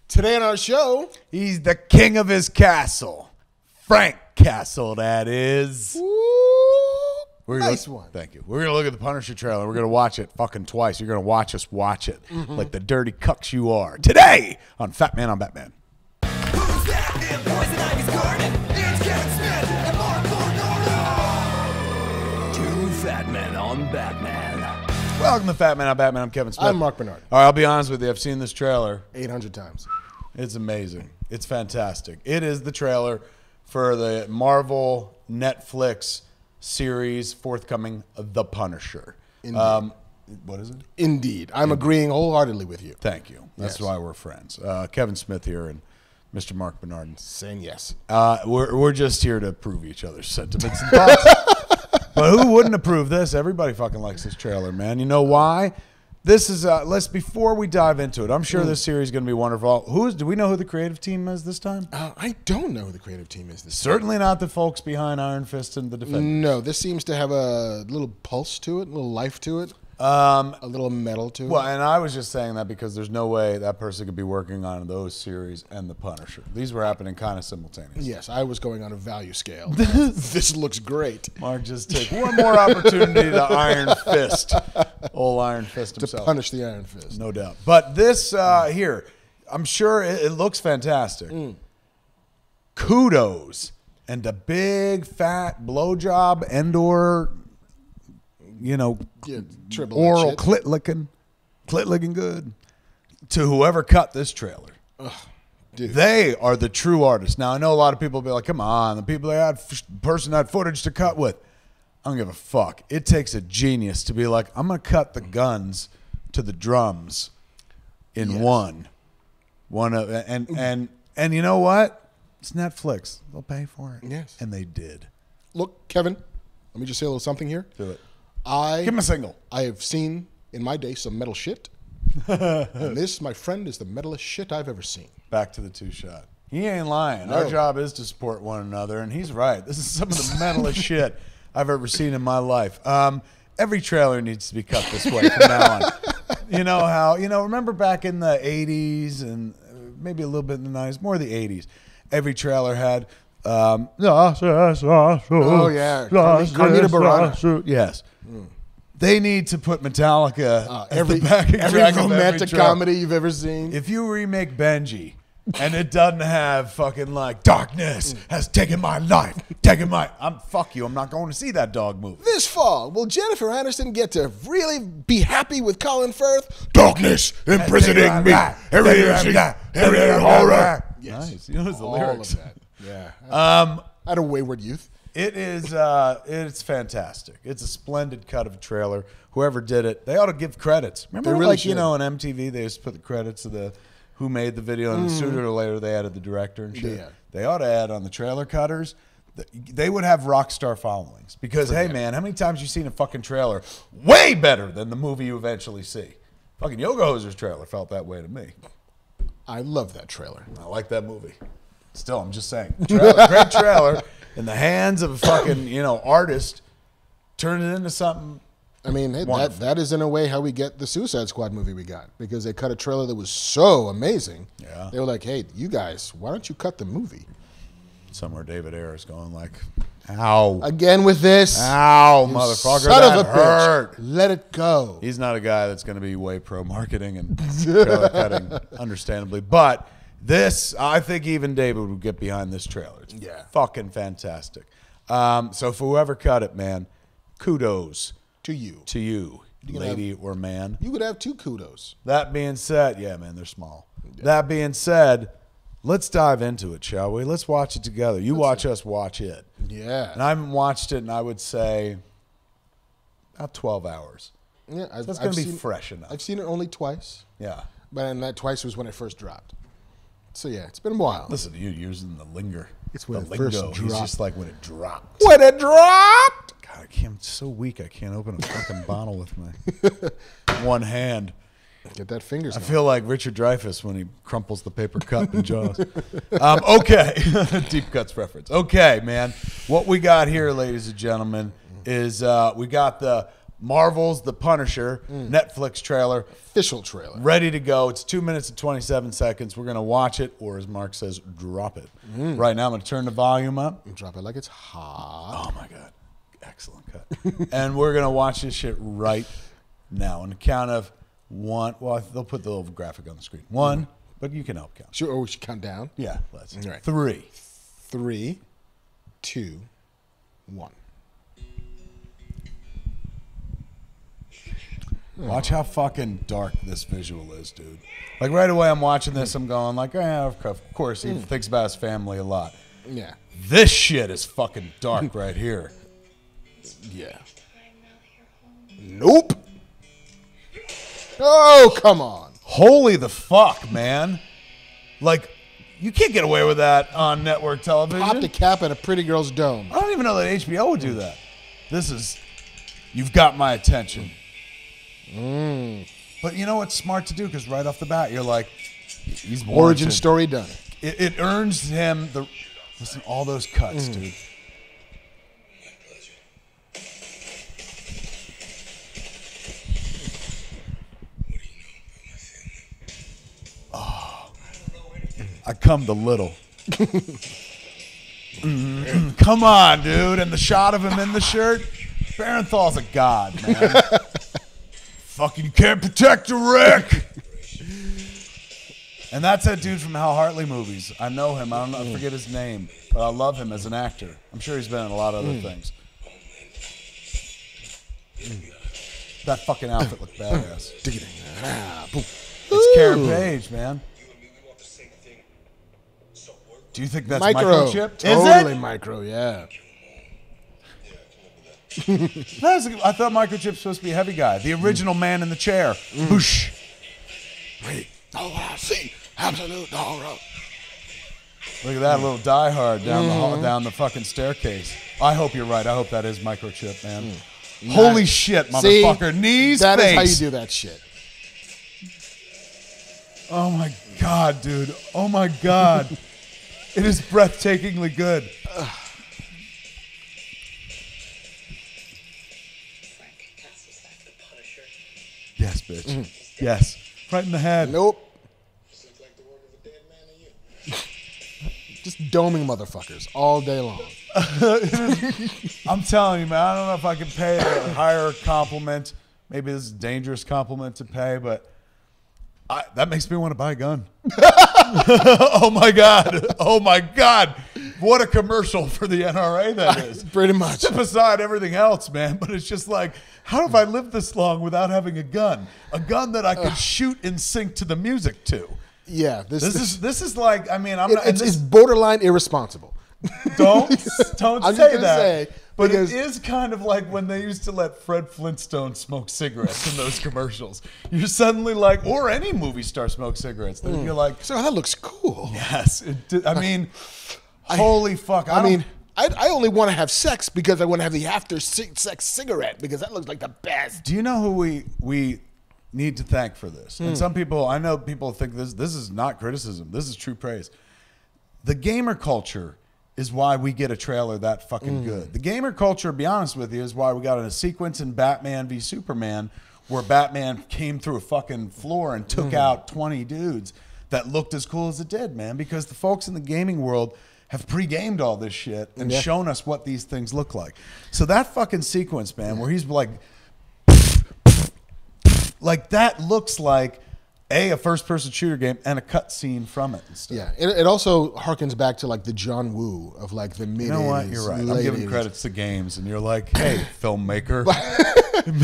Today on our show, he's the king of his castle. Frank Castle, that is. Nice one. Thank you. We're going to look at the Punisher trailer. We're going to watch it fucking twice. You're going to watch us watch it like the dirty cucks you are. Today on Fat Man on Batman. Who's that in Poison Ivy's garden? It's Kevin Smith and Marc. Two Fat Men on Batman. Welcome to Fat Man on Batman. I'm Kevin Smith. I'm Marc Bernardin. All right, I'll be honest with you. I've seen this trailer 800 times. It's amazing. It's fantastic. It is the trailer for the Marvel Netflix series forthcoming, The Punisher. Indeed. What is it? Indeed. I'm agreeing wholeheartedly with you. Thank you. That's Yes. why we're friends. Kevin Smith here and Mr. Marc Bernardin. Saying yes. We're just here to prove each other's sentiments and thoughts. But who wouldn't approve this? Everybody fucking likes this trailer, man. You know why? This is before we dive into it. I'm sure this series is going to be wonderful. Do we know who the creative team is this time? I don't know who the creative team is this Certainly not the folks behind Iron Fist and the Defenders. No, this seems to have a little pulse to it, a little life to it, a little metal to it. Well, and I was just saying that because there's no way that person could be working on those series and the Punisher. These were happening kind of simultaneously. Yes, I was going on a value scale. This looks great. Mark, just take one more opportunity to Iron Fist. Old Iron Fist himself. To punish the Iron Fist. No doubt. But this here, I'm sure it looks fantastic. Kudos. And a big, fat blowjob and/or, Triple oral shit. clit licking good to whoever cut this trailer. Dude. They are the true artists. Now, I know a lot of people will be like, come on, the people person had footage to cut with. I don't give a fuck. It takes a genius to be like, I'm going to cut the guns to the drums in Yes. one. And you know what? It's Netflix. They'll pay for it. Yes. And they did. Look, Kevin, let me just say a little something here. Do it. Give him a single. I have seen in my day some metal shit. And this, my friend, is the metalest shit I've ever seen. Back to the two-shot. He ain't lying. No. Our job is to support one another, and he's right. This is some of the metalest shit I've ever seen in my life. Every trailer needs to be cut this way from now on. You know how, remember back in the 80s and maybe a little bit in the 90s, more the 80s, every trailer had, oh, yeah. Carmina Burana. Yes. They need to put Metallica Every at the backing every track of romantic trailer. comedy you've ever seen. If you remake Benji and it doesn't have fucking like darkness has taken my life, fuck you. I'm not going to see that dog movie. This fall, will Jennifer Aniston get to really be happy with Colin Firth? Darkness imprisoning me. Every horror. Yes. Nice. You know the All lyrics. of that. Yeah. I had a wayward youth. It is it's fantastic. It's a splendid cut of a trailer. Whoever did it, they ought to give credits. Remember, They really like, should. on MTV, they used to put the credits of the who made the video, and sooner or later they added the director and shit. Yeah. They ought to add on the trailer cutters. They would have rock star followings because, hey, man, how many times you seen a fucking trailer way better than the movie you eventually see? Fucking Yoga Hoser's trailer felt that way to me. I love that trailer. I like that movie. Still, I'm just saying. Great trailer in the hands of a fucking, artist, turn it into something. I mean, hey, Wonderful. that is in a way how we get the Suicide Squad movie we got, because they cut a trailer that was so amazing. Yeah. They were like, hey, you guys, why don't you cut the movie? Somewhere David Ayer is going like, ow. Again with this. Ow, You motherfucker, son that of a hurt. bitch. Let it go. He's not a guy that's going to be way pro marketing and trailer cutting, understandably. But this, I think even David would get behind this trailer. It's fucking fantastic. So for whoever cut it, man, kudos To you. to you, lady or man. You could have two kudos. That being said, yeah, man, they're small. Yeah. That being said, let's dive into it, shall we? Let's watch it together. You watch us watch it. Yeah. And I haven't watched it in, I would say, about 12 hours. Yeah, So it's going to be fresh enough. I've seen it only twice, Yeah. and that twice was when it first dropped. So yeah, it's been a while. Listen to you using the linger. It's when the it first lingo. He's dropped. just like when it dropped. When it dropped! God, I'm so weak. I can't open a fucking bottle with my one hand. Get that fingers I going. feel like Richard Dreyfuss when he crumples the paper cup in Jaws. Okay. Deep Cuts reference. Okay, man. What we got here, ladies and gentlemen, is we got the Marvel's The Punisher Netflix trailer. Official trailer. Ready to go. It's 2 minutes and 27 seconds. We're going to watch it, or as Mark says, drop it. Right now, I'm going to turn the volume up. Drop it like it's hot. Oh, my God. Excellent cut. And we're going to watch this shit right now. On the count of one. Well, they'll put the little graphic on the screen. One, but you can help count. Sure, or we should count down. Yeah, let's. All right. 3. 3, 2, 1. Watch how fucking dark this visual is, dude. Like, right away I'm watching this, I'm going like, of course, he thinks about his family a lot. Yeah. This shit is fucking dark right here. Yeah. Nope. Oh, come on. Holy the fuck, man. Like, you can't get away with that on network television. Pop the cap at a pretty girl's dome. I don't even know that HBO would do that. This is, you've got my attention. But you know what's smart to do? Because right off the bat, you're like, he's warranted. Origin story done. It earns him the, listen, all those cuts, dude. Oh, I come to little. Come on, dude. And the shot of him in the shirt, Barenthal's a god, man. Fucking you can't protect a Rick. And that's that dude from Hal Hartley movies. I know him. I forget his name, but I love him as an actor. I'm sure he's been in a lot of other things. That fucking outfit looked badass. It's Karen Page, man. Do you think that's microchip? Totally micro, yeah. I thought Microchip's supposed to be a heavy guy. The original man in the chair. Whoosh. Wait, all I see, absolute horror. Look at that little Die Hard down the hall, down the fucking staircase. I hope you're right. I hope that is Microchip, man. Holy shit, motherfucker. See, Knees, that face. is how you do that shit. Oh my God, dude. Oh my God. It is breathtakingly good. Yes, bitch. Yes. Right in the head. Nope. Just doming motherfuckers all day long. I'm telling you, man, I don't know if I can pay a higher compliment. Maybe this is a dangerous compliment to pay, but that makes me want to buy a gun. Oh, my God. Oh, my God. What a commercial for the NRA that is. Pretty much. Step aside everything else, man, but it's just like, how have I lived this long without having a gun? A gun that I could shoot in sync to the music to. Yeah. This is like, I mean, it's borderline irresponsible. Don't I'm say just that. say, But because it is kind of like when they used to let Fred Flintstone smoke cigarettes in those commercials. You're suddenly like, or any movie star smoke cigarettes. Then you're like, so that looks cool. yes. I mean, holy fuck. I only want to have sex because I want to have the after sex cigarette because that looks like the best. Do you know who we need to thank for this? And some people, I know people think this is not criticism. This is true praise. The gamer culture is why we get a trailer that fucking good. The gamer culture, to be honest with you, is why we got a sequence in Batman v Superman where Batman came through a fucking floor and took out 20 dudes that looked as cool as it did, man, because the folks in the gaming world have pre-gamed all this shit and shown us what these things look like. So that fucking sequence, man, where he's like that looks like a first-person shooter game and a cut scene from it and stuff. Yeah, it also harkens back to like the John Woo of like the mid. You know what? You're right. I'm giving 80s. credits to games, and you're like, hey, filmmaker.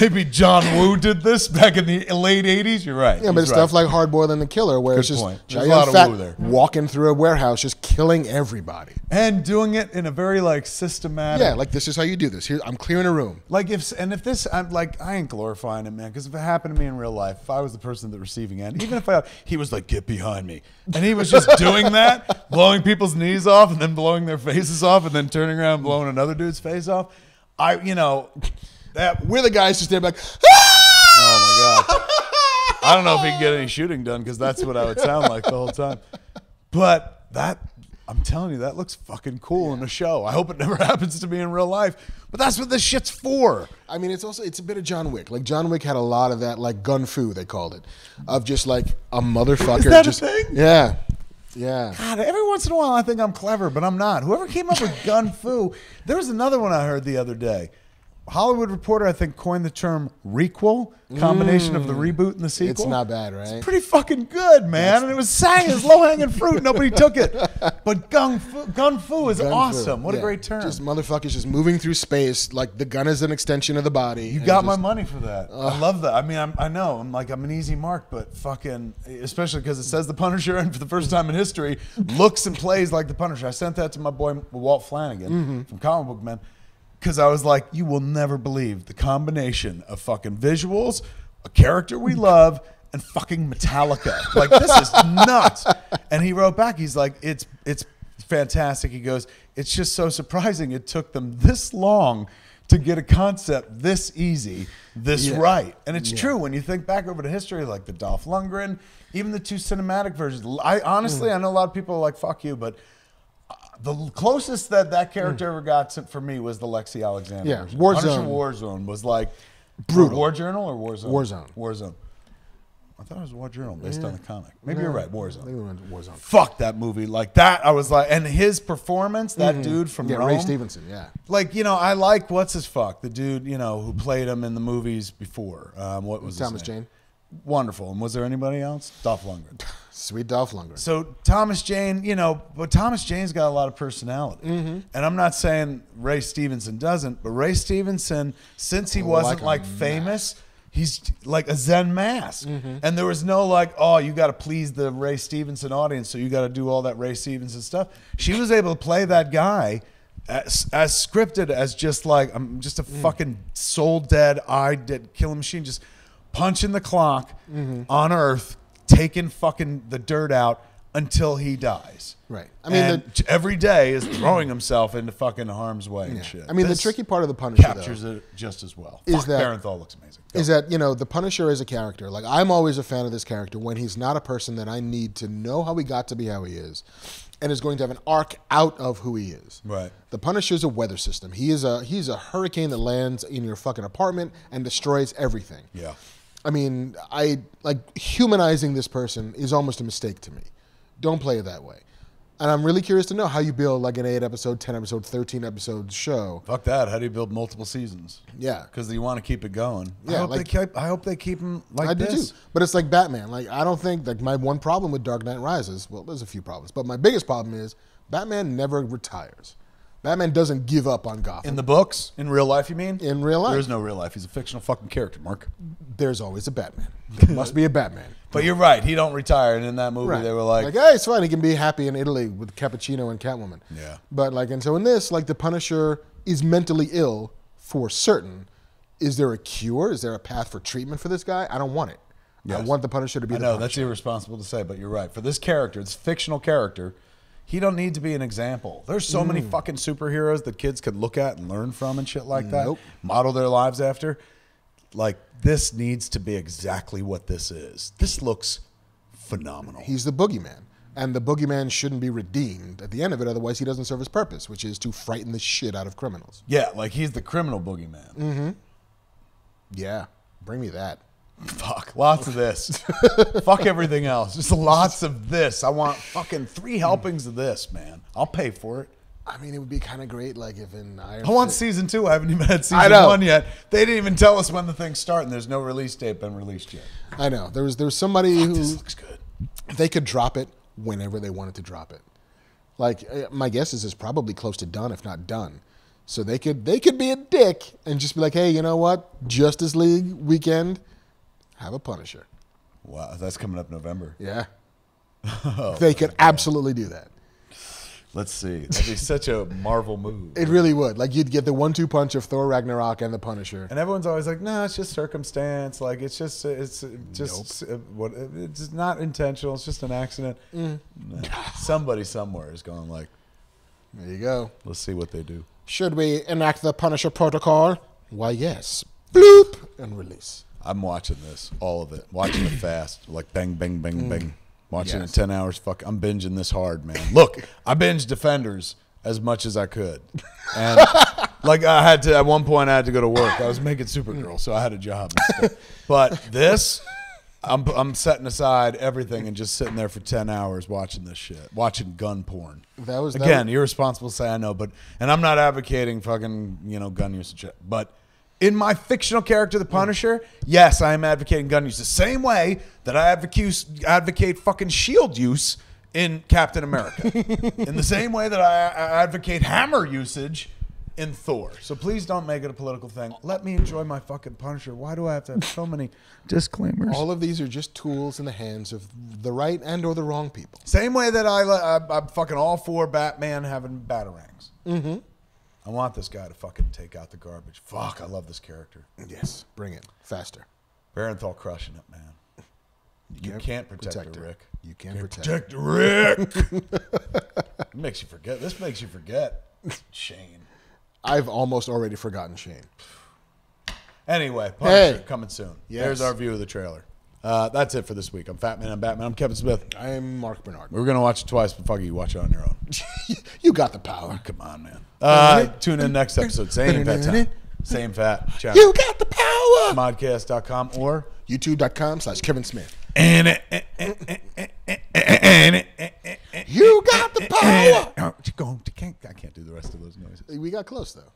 Maybe John Woo did this back in the late 80s. You're right. Yeah, but it's stuff like Hard Boiled and the Killer, where it's just point. Chow There's a lot of Yun-Fat woo there. walking through a warehouse, just killing everybody. And doing it in a very like systematic. Yeah, like this is how you do this. Here, I'm clearing a room. Like if this, I'm like, I ain't glorifying it, man. Because if it happened to me in real life, if I was the person at the receiving end, even if he was like, get behind me, and he was just doing that, blowing people's knees off, and then blowing their faces off, and then turning around and blowing another dude's face off, We're the guys just there like, oh my God. I don't know if he can get any shooting done because that's what I would sound like the whole time. But I'm telling you, that looks fucking cool in the show. I hope it never happens to me in real life. But that's what this shit's for. I mean, it's a bit of John Wick. Like John Wick had a lot of that, like gun fu they called it, of just like a motherfucker. Is that a just, thing? Yeah, yeah. God, every once in a while I think I'm clever, but I'm not. Whoever came up with gun fu, there was another one I heard the other day. Hollywood Reporter, I think, coined the term requel, combination of the reboot and the sequel. It's not bad, right? It's pretty fucking good, man. And it was sang as low-hanging fruit. Nobody took it. But gun fu is awesome. What a great term. Just motherfuckers just moving through space like the gun is an extension of the body. You got my money for that. I love that. I mean, I know. I'm an easy mark, but fucking, especially because it says the Punisher, and for the first time in history, looks and plays like the Punisher. I sent that to my boy Walt Flanagan from Comic Book Man. Because I was like, you will never believe the combination of fucking visuals, a character we love, and fucking Metallica. Like, this is nuts. And he wrote back, he's like, it's fantastic. He goes, it's just so surprising it took them this long to get a concept this easy, right. And it's true when you think back over the history, like the Dolph Lundgren, even the 2 cinematic versions. I honestly, I know a lot of people are like, fuck you, but the closest that character ever got for me was the Lexi Alexander. Yeah, version. Warzone. Punisher Warzone was like brutal. War Journal or Warzone? Warzone. I thought it was War Journal based on the comic. Maybe you're right, Warzone. I think we went to Warzone. Fuck that movie. Like that, I was like, and his performance, that dude from Rome. Ray Stevenson, yeah. Like, I like, what's his fuck? The dude, who played him in the movies before. What was Thomas his name? Jane. Wonderful. And was there anybody else? Dolph Lundgren. Sweet Dolph Lundgren. So Thomas Jane, but Thomas Jane's got a lot of personality. And I'm not saying Ray Stevenson doesn't, but Ray Stevenson, since he wasn't like famous, he's like a Zen mask. And there was no like, oh, you got to please the Ray Stevenson audience, so you got to do all that Ray Stevenson stuff. She was able to play that guy as scripted as just like, I'm just a fucking soul dead, eye dead killing machine, just punching the clock on Earth, taking fucking the dirt out until he dies. Right. I mean, every day is throwing himself into fucking harm's way and shit. I mean, the tricky part of the Punisher captures it just as well. Is that Barenthal looks amazing. Is that the Punisher as a character? Like, I'm always a fan of this character when he's not a person that I need to know how he got to be how he is, and is going to have an arc out of who he is. Right. The Punisher is a weather system. He's a hurricane that lands in your fucking apartment and destroys everything. Yeah. I mean, humanizing this person is almost a mistake to me. Don't play it that way. And I'm really curious to know how you build like an 8-episode, 10-episode, 13-episode show. Fuck that. How do you build multiple seasons? Yeah. Because you want to keep it going. Yeah, I hope they keep him like this. I do too. But it's like Batman. Like, I don't think, like, my one problem with Dark Knight Rises, well, there's a few problems, but my biggest problem is Batman never retires. Batman doesn't give up on Gotham. In the books? In real life, you mean? In real life. There is no real life. He's a fictional fucking character, Mark. There's always a Batman. There must be a Batman. But you're right. He don't retire. And in that movie, they were like, hey, it's fine. He can be happy in Italy with Cappuccino and Catwoman. Yeah. But and so in this, like, the Punisher is mentally ill for certain. Is there a cure? Is there a path for treatment for this guy? I don't want it. Yes. I want the Punisher to be the Punisher. That's irresponsible to say, but you're right. For this character, it's a fictional character. He don't need to be an example. There's so many fucking superheroes that kids could look at and learn from and shit like that. Model their lives after. Like, this needs to be exactly what this is. This looks phenomenal. He's the boogeyman. And the boogeyman shouldn't be redeemed at the end of it, otherwise he doesn't serve his purpose, which is to frighten the shit out of criminals. Yeah, like he's the criminal boogeyman. Yeah, bring me that. Fuck, lots of this. Fuck everything else. Just lots of this. I want fucking 3 helpings of this, man. I'll pay for it. I mean, it would be kind of great, like, if in Iron I want Fist. season 2. I haven't even had season 1 yet. They didn't even tell us when the things start, and there's no release date been released yet. I know. There was somebody who... This looks good. They could drop it whenever they wanted to drop it. Like, my guess is it's probably close to done, if not done. So they could be a dick and just be like, hey, you know what? Justice League weekend, have a Punisher. Wow, that's coming up November. Yeah. They could absolutely do that. Let's see. That'd be such a Marvel move. It really would. Like, you'd get the 1-2 punch of Thor Ragnarok and the Punisher. And everyone's always like, no, it's just circumstance. Like, it's just it's not intentional. It's just an accident. No. Somebody somewhere is going like, there you go. Let's see what they do. Should we enact the Punisher protocol? Why, yes. Bloop! And release. I'm watching this, all of it. Watching it fast. Like, bang, bang, bang, bang. Watching Yes. it 10 hours. Fuck, I'm binging this hard, man. Look, I binged Defenders as much as I could. And like I had to, at one point I had to go to work. I was making Supergirl, so I had a job and stuff. But this, I'm setting aside everything and just sitting there for 10 hours watching this shit. Watching gun porn. Again, irresponsible to say, I know, and I'm not advocating fucking, gun usage. But in my fictional character, the Punisher, yes, I am advocating gun use the same way that I advocate fucking shield use in Captain America. In the same way that I advocate hammer usage in Thor. So please don't make it a political thing. Let me enjoy my fucking Punisher. Why do I have to have so many disclaimers? All of these are just tools in the hands of the right and or the wrong people. Same way that I'm fucking all for Batman having batarangs. Mm-hmm. I want this guy to fucking take out the garbage. Fuck, I love this character. Yes, bring it faster. Barenthal crushing it, man. You can't protect her, Rick. You can't Protect Rick. It makes you forget. This makes you forget Shane. I've almost already forgotten Shane. Anyway, Punisher Hey. coming soon. Yes. There's our view of the trailer. That's it for this week. I'm Fat Man. I'm Batman. I'm Kevin Smith. I'm Marc Bernardin. We were going to watch it twice, but fuck you. Watch it on your own. You got the power. Come on, man. Tune in next episode. Same fat time. Same fat channel. You got the power. Modcast.com or YouTube.com/Kevin Smith. You You got the power. I can't do the rest of those noises. We got close though.